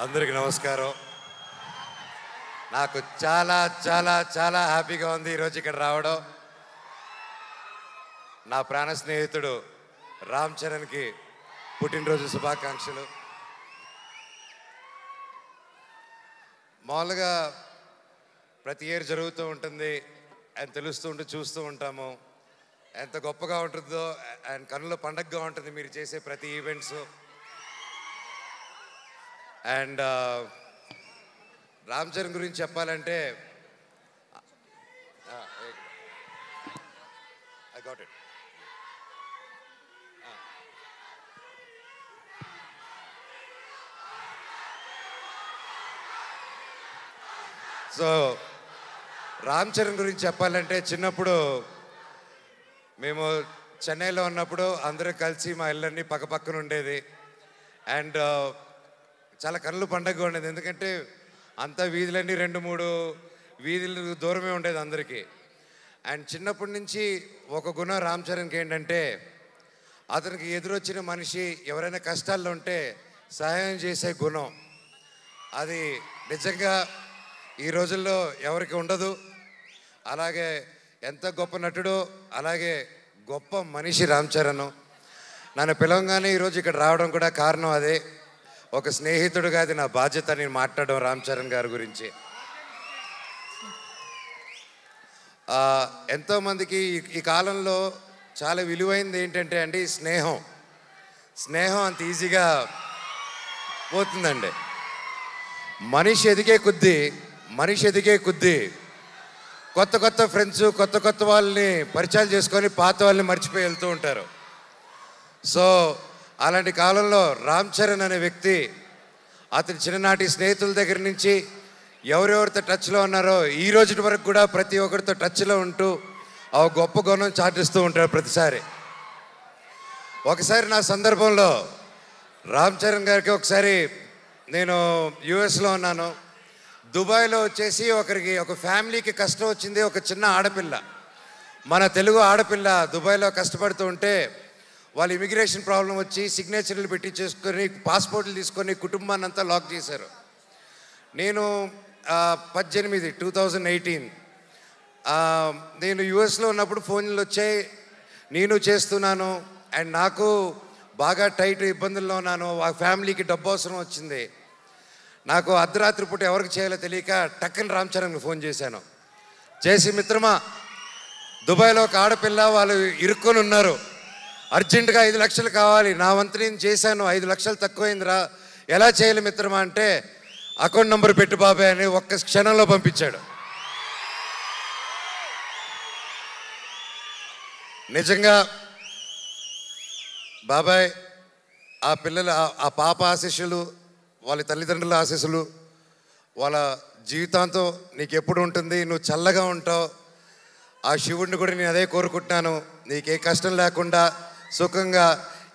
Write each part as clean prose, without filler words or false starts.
అందరికీ నమస్కారం. నాకు చాలా చాలా చాలా హ్యాపీగా ఉంది ఈరోజు ఇక్కడ రావడం. నా ప్రాణ స్నేహితుడు రామ్ చరణ్కి పుట్టినరోజు శుభాకాంక్షలు. మామూలుగా ప్రతి ఇయర్ జరుగుతూ ఉంటుంది అండ్ తెలుస్తూ ఉంటూ చూస్తూ ఉంటాము ఎంత గొప్పగా ఉంటుందో అండ్ కన్నుల పండగగా ఉంటుంది మీరు చేసే ప్రతి ఈవెంట్స్. అండ్ రామ్ చరణ్ గురించి చెప్పాలంటే I got it. So Ram Charan గురించి చెప్పాలంటే చిన్నప్పుడు మేము చెన్నైలో ఉన్నప్పుడు అందరూ కలిసి మా ఇళ్ళన్నీ పక్కపక్కన ఉండేది. అండ్ చాలా కళ్ళు పండగగా ఉండేది, ఎందుకంటే అంతా వీధులన్నీ 2-3 వీధులు దూరమే ఉండేది అందరికీ. అండ్ చిన్నప్పటి నుంచి ఒక గుణం రామ్ చరణ్కి ఏంటంటే అతనికి ఎదురొచ్చిన మనిషి ఎవరైనా కష్టాల్లో ఉంటే సహాయం చేసే గుణం. అది నిజంగా ఈ రోజుల్లో ఎవరికి ఉండదు. అలాగే ఎంత గొప్ప నటుడో అలాగే గొప్ప మనిషి రామ్ చరణ్. నన్ను పిలవగానే ఈరోజు ఇక్కడ రావడం కూడా కారణం అదే. ఒక స్నేహితుడుగా అది నా బాధ్యత నేను మాట్లాడడం రామ్ చరణ్ గారి గురించి. ఎంతోమందికి ఈ కాలంలో చాలా విలువైనది ఏంటంటే అండి స్నేహం. స్నేహం అంత ఈజీగా పోతుందండి. మనిషి ఎదిగే కొద్దీ కొత్త కొత్త ఫ్రెండ్స్ కొత్త కొత్త వాళ్ళని పరిచయాలు చేసుకొని పాత వాళ్ళని మర్చిపోయి వెళ్తూ ఉంటారు. సో అలాంటి కాలంలో రామ్ చరణ్ అనే వ్యక్తి అతని చిన్ననాటి స్నేహితుల దగ్గర నుంచి ఎవరెవరితో టచ్లో ఉన్నారో ఈ రోజు వరకు కూడా ప్రతి ఒక్కరితో టచ్లో ఉంటూ ఆ గొప్ప గుణం చాటిస్తూ ఉంటారు ప్రతిసారి. ఒకసారి నా సందర్భంలో రామ్ చరణ్ గారికి ఒకసారి నేను యుఎస్లో ఉన్నాను. దుబాయ్లో వచ్చేసి ఒక ఫ్యామిలీకి కష్టం వచ్చింది. ఒక చిన్న ఆడపిల్ల, మన తెలుగు ఆడపిల్ల దుబాయ్లో కష్టపడుతూ ఉంటే వాళ్ళు ఇమిగ్రేషన్ ప్రాబ్లం వచ్చి సిగ్నేచర్లు పెట్టి చేసుకొని పాస్పోర్ట్లు తీసుకొని కుటుంబాన్ని అంతా లాక్ చేశారు. నేను 2018 నేను యుఎస్లో ఉన్నప్పుడు ఫోన్లు వచ్చాయి, నేను చేస్తున్నాను. అండ్ నాకు బాగా టైట్ ఇబ్బందుల్లో ఉన్నాను. ఆ ఫ్యామిలీకి డబ్బు అవసరం వచ్చింది. నాకు అర్ధరాత్రి పూట ఎవరికి చేయాలో తెలియక టక్కని రామ్ చరణ్కి ఫోన్ చేశాను. చేసి మిత్రమా, దుబాయ్లో ఒక ఆడపిల్ల వాళ్ళు ఇరుక్కొని ఉన్నారు, అర్జెంటుగా 5 లక్షలు కావాలి. నా వంతు నేను చేశాను, 5 లక్షలు తక్కువైందిరా, ఎలా చేయాలి మిత్రమా అంటే అకౌంట్ నెంబర్ పెట్టు బాబాయ్ అని ఒక్క క్షణంలో పంపించాడు. నిజంగా బాబాయ్ ఆ పిల్లల ఆ పాప ఆశీస్సులు, వాళ్ళ తల్లిదండ్రుల ఆశీస్సులు వాళ్ళ జీవితాంతం నీకు ఎప్పుడు ఉంటుంది, నువ్వు చల్లగా ఉంటావు. ఆ శివుడిని కూడా నేను అదే కోరుకుంటున్నాను, నీకే కష్టం లేకుండా సుఖంగా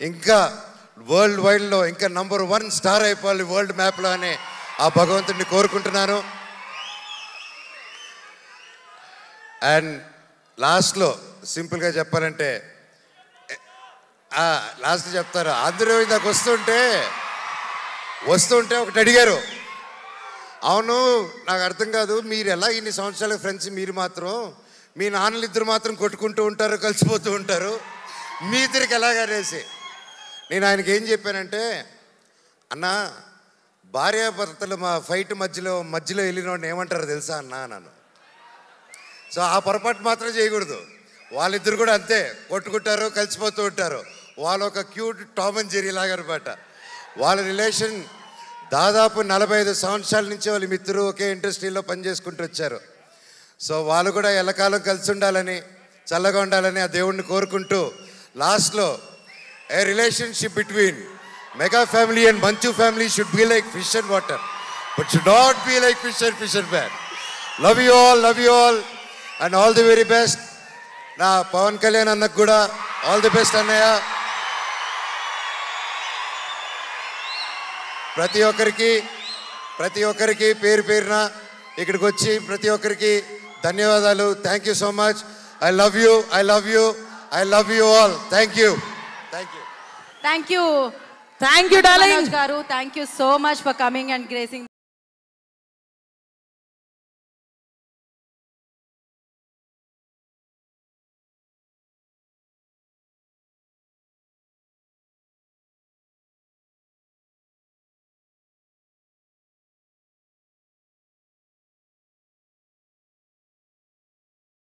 ఇంకా వరల్డ్ వైడ్లో ఇంకా నంబర్ 1 స్టార్ అయిపోవాలి వరల్డ్ మ్యాప్లో అని ఆ భగవంతుడిని కోరుకుంటున్నాను. అండ్ లాస్ట్లో సింపుల్గా చెప్పాలంటే లాస్ట్ చెప్తారు, అందరూ ఇందాక వస్తుంటే ఒకటి అడిగారు, అవును నాకు అర్థం కాదు, మీరు ఎలా ఇన్ని సంవత్సరాల ఫ్రెండ్స్, మీరు మాత్రం మీ నాన్నలు ఇద్దరు మాత్రం కొట్టుకుంటూ ఉంటారు, కలిసిపోతూ ఉంటారు, మీ ఇద్దరికి ఎలాగనేసి. నేను ఆయనకి ఏం చెప్పానంటే, అన్న భార్యాభర్తలు మా ఫైట్ మధ్యలో వెళ్ళినోడిని ఏమంటారో తెలుసా అన్న నన్ను. సో ఆ పొరపాటు మాత్రం చేయకూడదు. వాళ్ళిద్దరు కూడా అంతే, కొట్టుకుంటారు, కలిసిపోతూ ఉంటారు. వాళ్ళు ఒక క్యూట్ టామ్ అండ్ జెర్రీ లాగా అనమాట. వాళ్ళ రిలేషన్ దాదాపు 45 సంవత్సరాల నుంచి వాళ్ళ మిత్రులు ఒకే ఇండస్ట్రీలో పనిచేసుకుంటూ వచ్చారు. సో వాళ్ళు కూడా ఎల్లకాలం కలిసి ఉండాలని, చల్లగా ఉండాలని ఆ దేవుణ్ణి కోరుకుంటూ లాస్ట్లో a relationship between mega family and Manchu family should be like fish and water, but should not be like fish and man. Love you all and all the very best. నా పవన్ కళ్యాణ్ అన్నకు కూడా ఆల్ ది బెస్ట్ అన్నయ్య. ప్రతి ఒక్కరికి పేరు పేరున ఇక్కడికి వచ్చి ప్రతి ఒక్కరికి ధన్యవాదాలు. Thank you so much. I love you all. Thank you. Thank you darling గారు, thank you so much for coming and gracing